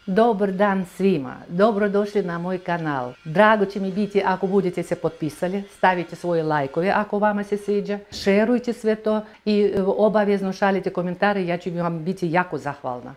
Dobar dan svima, dobrodošli na moj kanal. Drago će mi biti ako budete se potpisali, stavite svoje lajkove ako vama se sviđa, šerujte sve to i obavezno šaljite komentare, ja ću vam biti jako zahvalna.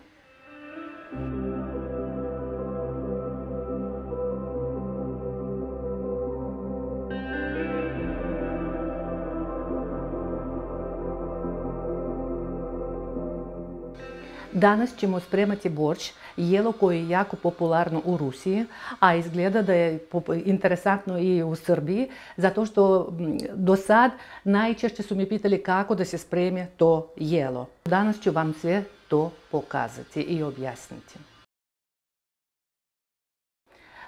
Danas ćemo spremati borš, jelo koje je jako popularno u Rusiji, a izgleda da je interesantno i u Srbiji, zato što do sad najčešće su mi pitali kako da se spremi to jelo. Danas ću vam sve to pokazati i objasniti.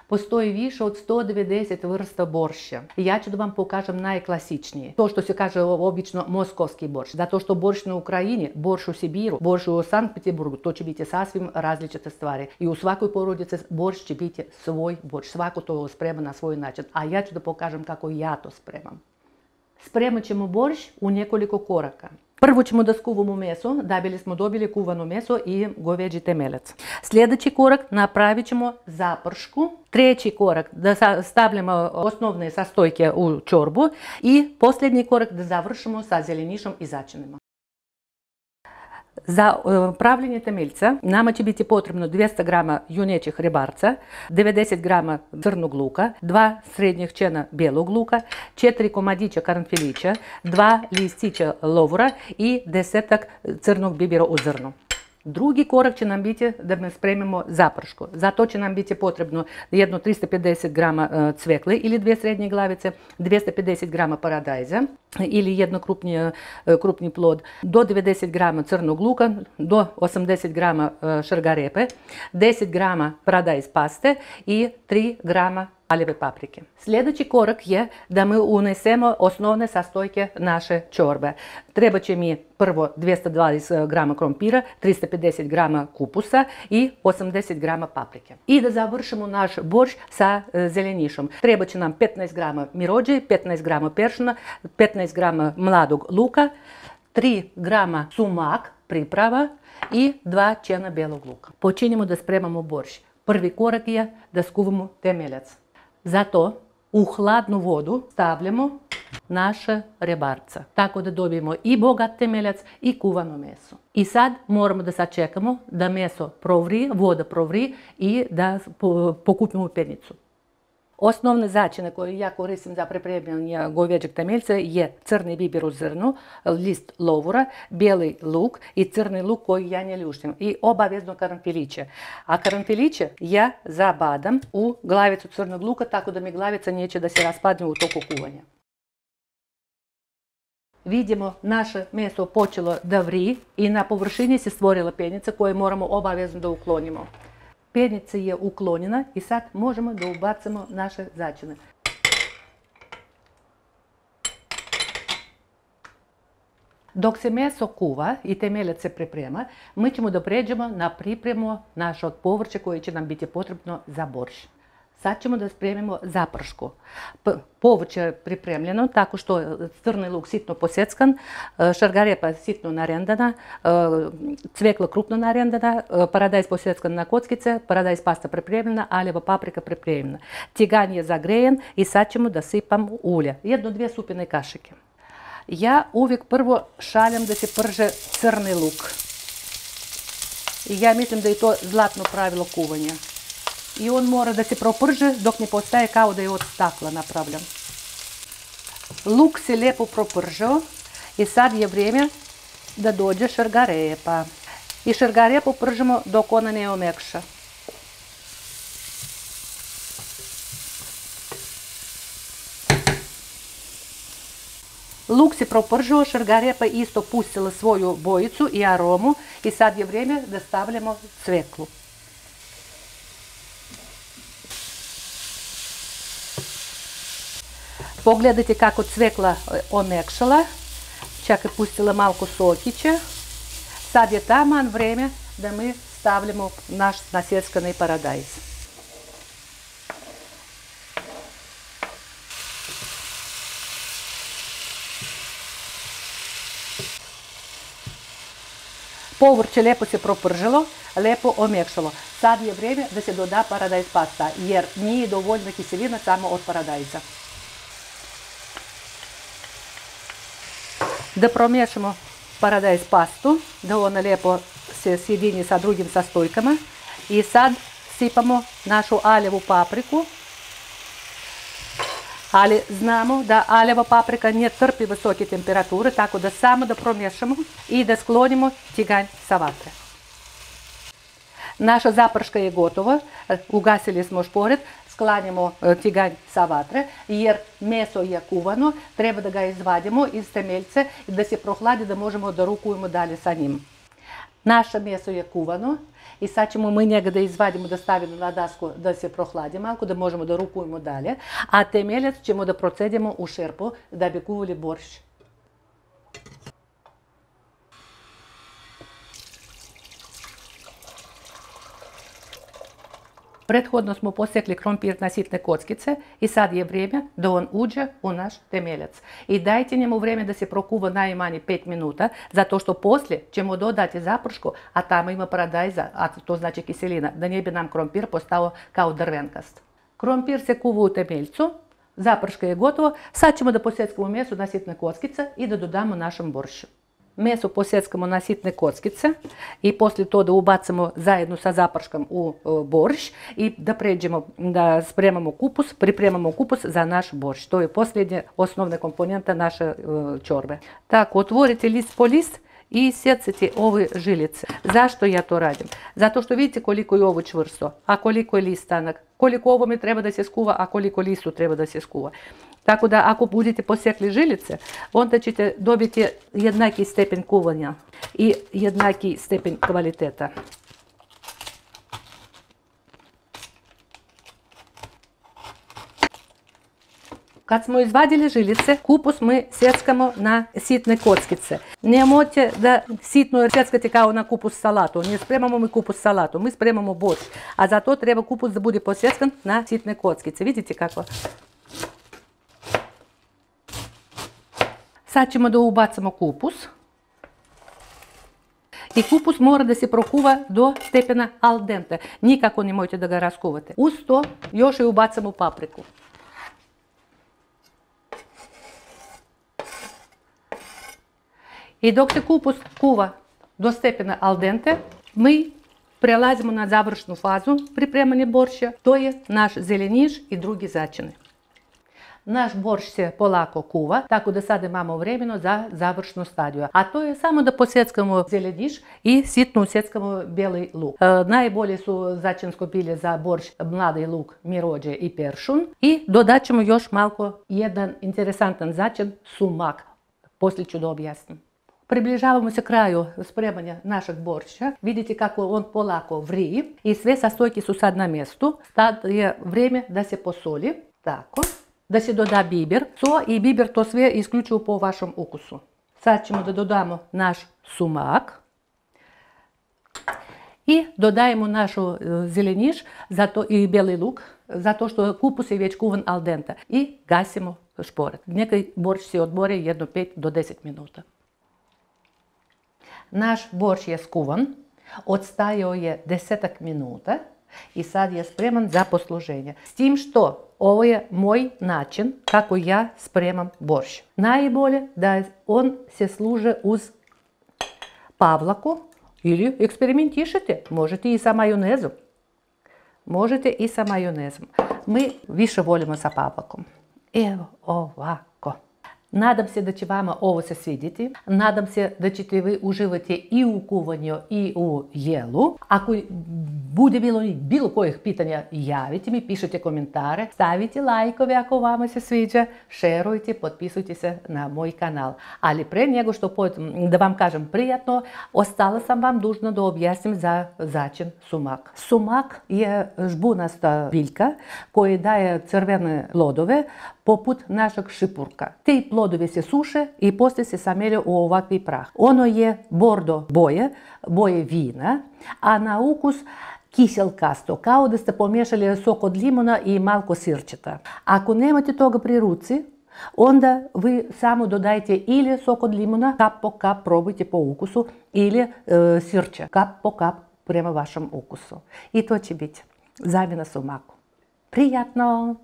Postoji više od 190 vrsta borša. Ja ću da vam pokažem najklasičnije. To što se kaže obično moskovski borš. Zato što borš na Ukrajini, borš u Sibiru, borš u Sankt Peterburgu, to će biti sasvim različite stvari. I u svakoj porodici borš će biti svoj borš. Svako to sprema na svoj način. A ja ću da pokažem kako ja to spremam. Spremat ćemo borš u nekoliko koraka. Prvo ćemo da skuvamo meso, da bi smo dobili kuvano meso i goveđi temeljac. Sljedeći korak napravit ćemo zapršku. Treći korak da stavljamo osnovne sastojke u čorbu i posljednji korak da završimo sa zelenišom i začinima. Za pravljenje temeljca nama će biti potrebno 200 g junećih rebarca, 90 g crnog luka, 2 srednjih čena bijelog luka, 4 komadića karanfilića, 2 listića lovora i 10 crnog bibira u zrnu. Drugi korak će nam biti da mi spremimo zapršku. Za to će nam biti potrebno jedno 350 g cvekle ili 2 srednje glavice, 250 g paradajza ili jedno krupni plod, do 90 g crnog luka, do 80 g šargarepe, 10 g paradajz paste i 3 g paljeve paprike. Sljedeći korak je da mi unesemo osnovne sastojke naše čorbe. Treba će mi prvo 220 g krompira, 350 g kupusa i 80 g paprike. I da završimo naš borš sa zelenišom. Treba će nam 15 g mirođe, 15 g peršuna, 15 g mladog luka, 3 g sumak priprava i 2 čena bijelog luka. Počinjemo da spremamo borš. Prvi korak je da skuvamo temeljac. Zato u hladnu vodu stavljamo naše rebarca, tako da dobijemo i bogat temeljac i kuvano meso. I sad moramo da sačekamo da meso provri, voda provri i da pokupimo penicu. Osnovne začine koje ja koristim za pripremljanje goveđeg temeljca je crni bibir u zrnu, list lovora, bijeli luk i crni luk koji ja ne ljuštim i obavezno karanfiliće. A karanfiliće ja zabadam u glavicu crnog luka tako da mi glavica neće da se raspadne u toku kuvanja. Vidimo naše meso počelo da vri i na površini se stvorila penica koju moramo obavezno da uklonimo. Penica je uklonjena i sad možemo da ubacimo naše začine. Dok se meso kuva i temeljac se priprema, mi ćemo da pređemo na pripremu našeg povrća koje će nam biti potrebno za borš. Sad ćemo da spremimo zapršku. Povrće je pripremljeno tako što crni luk sitno posjeckan, šargarepa sitno narendana, cvekla krupno narendana, paradajz posjeckan na kockice, paradajz pasta pripremljena, aljeva paprika pripremljena. Tiganj je zagrejen i sad ćemo da sipam ulje, 1-2 supine kašike. Ja uvijek prvo šaljam da se prže crni luk. Ja mislim da je to zlatno pravilo kuvanja. I on mora da se proprže dok ne postaje kao da je od stakla napravljen. Luk se lijepo propržao i sad je vrijeme da dođe šargarepa. I šargarepu pržemo dok ona ne omekša. Luk se propržao, šargarepa isto pustila svoju bojicu i aromu i sad je vrijeme da stavljamo cveklu. Pogledajte kako cvekla omekšala, čak je pustila malko sokića. Sad je taman vrijeme da mi stavljamo naš nasjeckani paradajz. Povrće lijepo se propržilo, lijepo omekšalo. Sad je vrijeme da se doda paradajz pasta, jer nije dovoljna kiselina samo od paradajza. Da promiješamo paradajz pastu, da ona lijepo se sjedini sa drugim sastojkama. I sad sipamo našu aljevu papriku. Ali znamo da aljeva paprika ne trpi visoke temperature, tako da samo da promiješamo i da sklonimo tiganj sa vatre. Naša zaprška je gotova, ugasili smo šporet, sklanjamo tiganj sa vatre, jer meso je kuvano, treba da ga izvadimo iz temeljce i da se prohladi, da možemo da rukujemo dalje sa njim. Naše meso je kuvano i sad ćemo mi njega da izvadimo, da stavimo na dasku da se prohladi malko, da možemo da rukujemo dalje, a temeljac ćemo da procedimo u šerpu da bi kuvali borš. Prethodno smo posjekli krompir na sitne kockice i sad je vrijeme da on uđe u naš temeljac. I dajte njemu vrijeme da se prokuva najmanje 5 minuta, zato što poslije ćemo dodati zapršku, a tamo ima paradajza, a to znači kiselina, da ne bi nam krompir postao kao drvenkast. Krompir se kuva u temeljcu, zaprška je gotovo, sad ćemo da posjeckamo meso na sitne kockice i da dodamo našem boršu. Meso posjeckamo na sitne kockice i poslije to da ubacamo zajedno sa zaprškom u borš i da pređemo da spremamo kupus, pripremamo kupus za naš borš. To je posljednja osnovna komponenta naše čorbe. Tako, otvorite list po list i sjecite ove žilice. Zašto ja to radim? Zato što vidite koliko je ovo čvrsto, a koliko je list tanak, koliko ovome treba da se skuva, a koliko listu treba da se skuva. Tako da ako budete posjekli žilice, onda ćete dobiti jednaki stepen kuvanja i jednaki stepen kvaliteta. Kad smo izvadili žilice, kupus mi sjeckamo na sitne kockice. Nemojte da sitno sjeckate kao na kupus salatu. Ne spremamo mi kupus salatu, mi spremamo borš. A za to treba kupus da bude posjeckan na sitne kockice. Vidite kako? Sad ćemo da ubacamo kupus. I kupus mora da se prokuva do stepena al dente. Nikako nemojte da ga raskuvate. Uz to još i ubacamo papriku. I dok se kupus kuva do stepena al dente, mi prelazimo na završnu fazu pripremanja borša. To je naš zeleniš i drugi začini. Naš borš se polako kuva, tako da sada imamo vremeno za završnu stadiju. A to je samo da posjeckamo zeleniš i sitno usjeckamo bijeli luk. Najbolje su začinsko bilje za borš mladi luk, mirođe i peršun. I dodat ćemo još malko jedan interesantan začin, sumak. Poslije ću da objasnim. Približavamo se kraju spremanja našeg borša. Vidite kako on polako vrije i sve sastojke su sad na mjestu. Sad je vrijeme da se posoli. Tako. Da se doda biber. So i biber to sve isključivo po vašem ukusu. Sad ćemo da dodamo naš sumak. I dodajemo našu zeleniš i bijeli luk, zato što kupus je već kuvan al dente. I gasimo šporet. Neka borš se odmori jedno 5 do 10 minuta. Naš borš je skuvan, odstajao je 10 minuta i sad je spreman za posluženje. S tim što ovo je moj način kako ja spremam borš. Najbolje da on se služe uz pavlaku ili eksperimentišite. Možete i sa majonezom. Možete i sa majonezom. Mi više volimo sa pavlakom. Evo ovako. Nadam se da će vama ovo se svidjeti. Nadam se da ćete vi uživati i u kuvanju i u jelu. Ako bude bilo kojih pitanja, javite mi, pišite komentare, stavite lajkove ako vama se sviđa, šerujte, potpisujte se na moj kanal. Ali pre nego što da vam kažem prijatno, ostala sam vam dužna da objasnim za začin sumak. Sumak je žbunasta biljka koja daje crvene plodove poput našeg šipurka. Te plodovi se suše i poslije se samelju u ovakvi prah. Ono je bordo boje vina, a na ukus kiselkasto, kao da ste pomiješali sok od limuna i malko sirčeta. Ako nemate toga pri ruci, Onda vi samo dodajte ili sok od limuna, kap po kap, probajte po ukusu, ili sirće, kap po kap prema vašem ukusu. I to će biti zamjena sumaku. Prijatno!